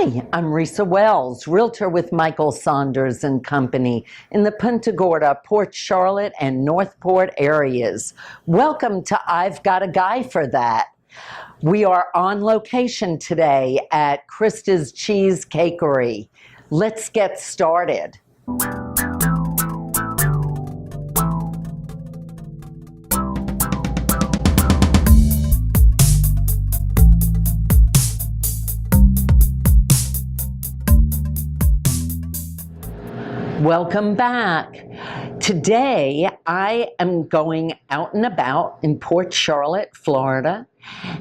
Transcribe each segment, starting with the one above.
Hi, I'm Risa Wells, realtor with Michael Saunders and Company in the Punta Gorda, Port Charlotte, and Northport areas. Welcome to I've Got a Guy for That. We are on location today at Krista's Cheese Kakery. Let's get started. Welcome back. Today, I am going out and about in Port Charlotte, Florida,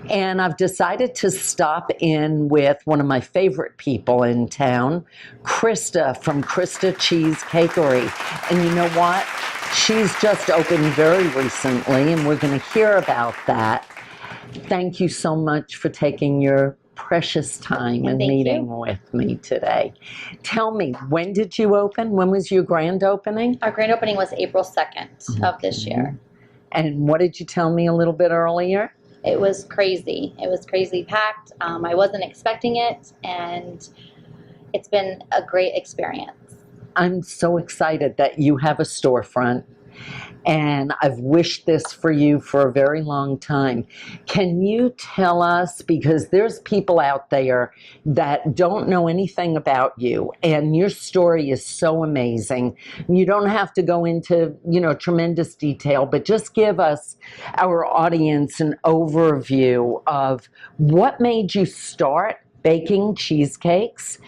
and I've decided to stop in with one of my favorite people in town, Krista from Krista Cheese Kakery. And you know what? She's just opened very recently, and we're going to hear about that. Thank you so much for taking your precious time and meeting with me today. Tell me, when did you open? When was your grand opening? Our grand opening was April 2nd of this year. And what did you tell me a little bit earlier? It was crazy. It was crazy packed. I wasn't expecting it, and it's been a great experience. I'm so excited that you have a storefront, and I've wished this for you for a very long time. Can you tell us, because there's people out there that don't know anything about you, and your story is so amazing. You don't have to go into, tremendous detail, but just give us, our audience, an overview of what made you start baking cheesecakes,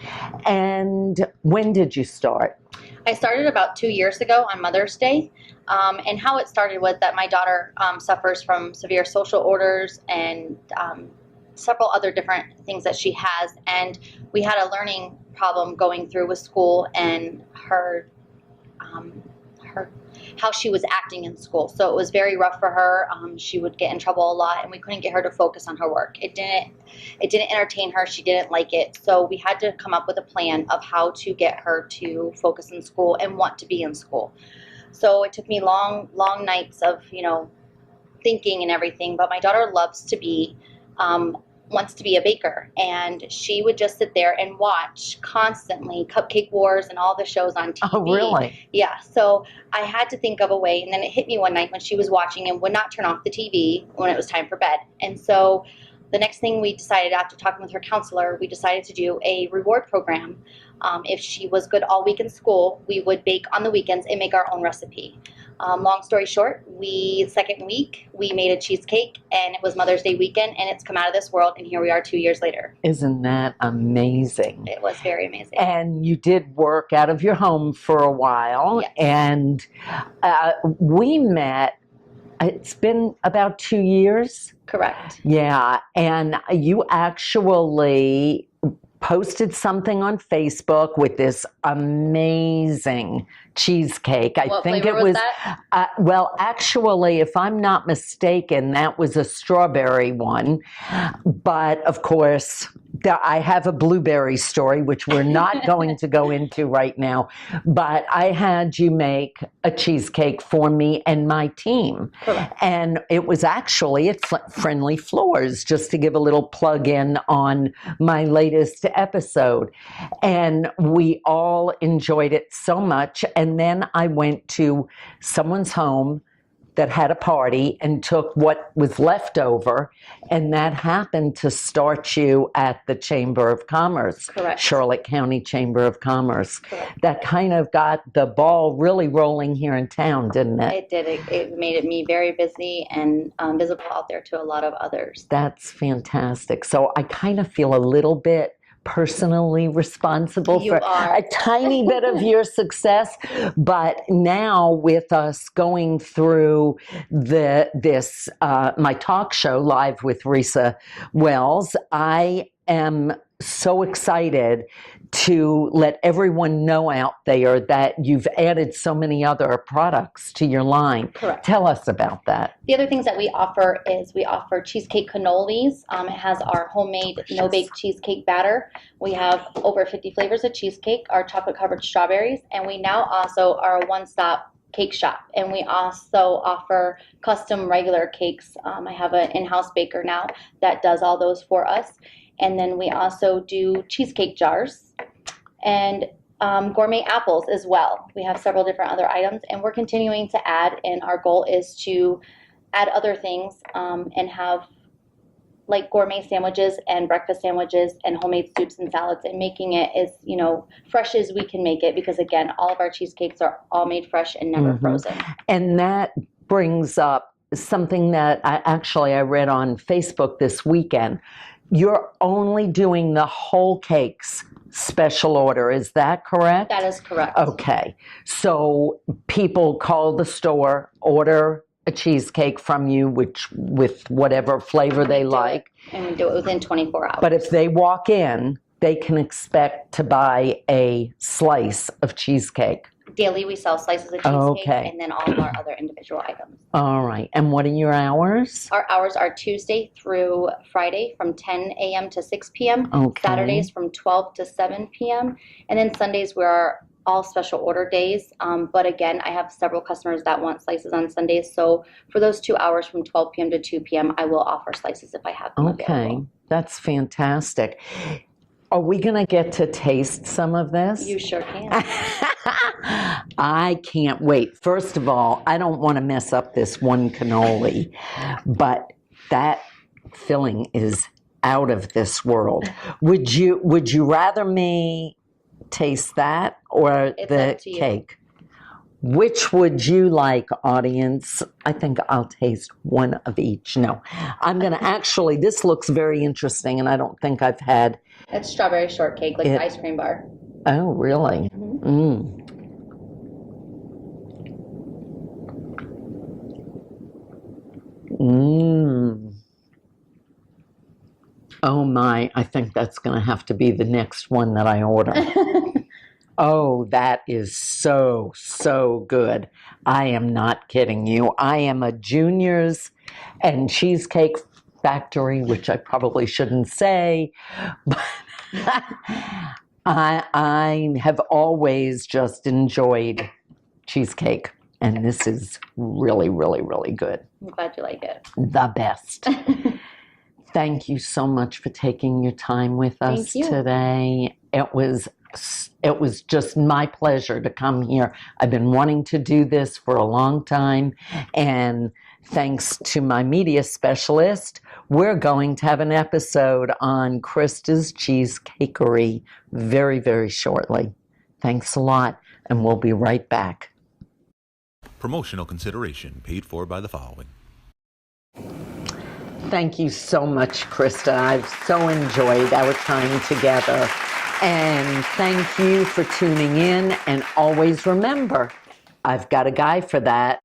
and when did you start? I started about 2 years ago on Mother's Day, and how it started was that my daughter suffers from severe social orders and several other different things that she has, and we had a learning problem going through with school and her how she was acting in school. So it was very rough for her. She would get in trouble a lot, and we couldn't get her to focus on her work. It didn't entertain her. She didn't like it. So we had to come up with a plan of how to get her to focus in school and want to be in school. So it took me long nights of, thinking and everything. But my daughter wants to be a baker, and she would just sit there and watch constantly Cupcake Wars and all the shows on TV. Oh, really? Yeah. So I had to think of a way, and then it hit me one night when she was watching and would not turn off the TV when it was time for bed. And so the next thing we decided, after talking with her counselor, we decided to do a reward program. If she was good all week in school, we would bake on the weekends and make our own recipe. Long story short, second week, we made a cheesecake, and it was Mother's Day weekend, and it's come out of this world, and here we are 2 years later. Isn't that amazing? It was very amazing. And you did work out of your home for a while, yes. And we met, it's been about 2 years? Correct. Yeah, and you actually posted something on Facebook with this amazing cheesecake. What flavor was that? Well, actually, if I'm not mistaken, that was a strawberry one. But of course, I have a blueberry story, which we're not going to go into right now. But I had you make a cheesecake for me and my team. Correct. And it was actually at Friendly Floors, just to give a little plug in on my latest episode. And we all enjoyed it so much. And then I went to someone's home that had a party and took what was left over, and that happened to start you at the Chamber of Commerce. Correct. Charlotte County Chamber of Commerce. Correct. That kind of got the ball really rolling here in town, didn't it? It did. It made me very busy and visible out there to a lot of others. That's fantastic. So I kind of feel a little bit personally responsible for a tiny bit of your success, but now with us going through this my talk show live with Risa Wells, I am so excited to let everyone know out there that you've added so many other products to your line. Correct. Tell us about that. The other things that we offer is we offer cheesecake cannolis. It has our homemade no-bake cheesecake batter. We have over 50 flavors of cheesecake, our chocolate-covered strawberries, and we now also are a one-stop cake shop, and we also offer custom regular cakes. I have an in-house baker now that does all those for us. And then we also do cheesecake jars and gourmet apples as well. We have several different other items, and we're continuing to add, and our goal is to add other things and have like gourmet sandwiches and breakfast sandwiches and homemade soups and salads, and making it as, you know, fresh as we can make it, because again, all of our cheesecakes are all made fresh and never frozen. And that brings up something that I read on Facebook this weekend. You're only doing the whole cakes special order, is that correct? That is correct. Okay, so people call the store, order a cheesecake from you, with whatever flavor they like. And we do it within 24 hours. But if they walk in, they can expect to buy a slice of cheesecake. Daily we sell slices of cheesecake, and then all of our other individual items. All right. And what are your hours? Our hours are Tuesday through Friday from 10 a.m. to 6 p.m. Okay. Saturdays from 12 to 7 p.m. And then Sundays we're all special order days. But again, I have several customers that want slices on Sundays. So for those 2 hours from 12 p.m. to 2 p.m., I will offer slices if I have them available. That's fantastic. Are we going to get to taste some of this? You sure can. I can't wait. First of all, I don't want to mess up this one cannoli, but that filling is out of this world. Would you rather me taste that or the cake? Which would you like, audience? I think I'll taste one of each. No, I'm going to actually, this looks very interesting, and I don't think I've had. It's strawberry shortcake, like the ice cream bar. Oh, really? Oh my, I think that's going to have to be the next one that I order. Oh, that is so, so good. I am not kidding you. I am a Junior's and Cheesecake Factory, which I probably shouldn't say, but I have always just enjoyed cheesecake, and this is really, really, really good. I'm glad you like it. The best. Thank you so much for taking your time with us today. It was just my pleasure to come here. I've been wanting to do this for a long time, and thanks to my media specialist, we're going to have an episode on Krista's Cheesecakery very, very shortly. Thanks a lot, and we'll be right back. Promotional consideration paid for by the following. Thank you so much, Krista. I've so enjoyed our time together. And thank you for tuning in. And always remember, I've got a guy for that.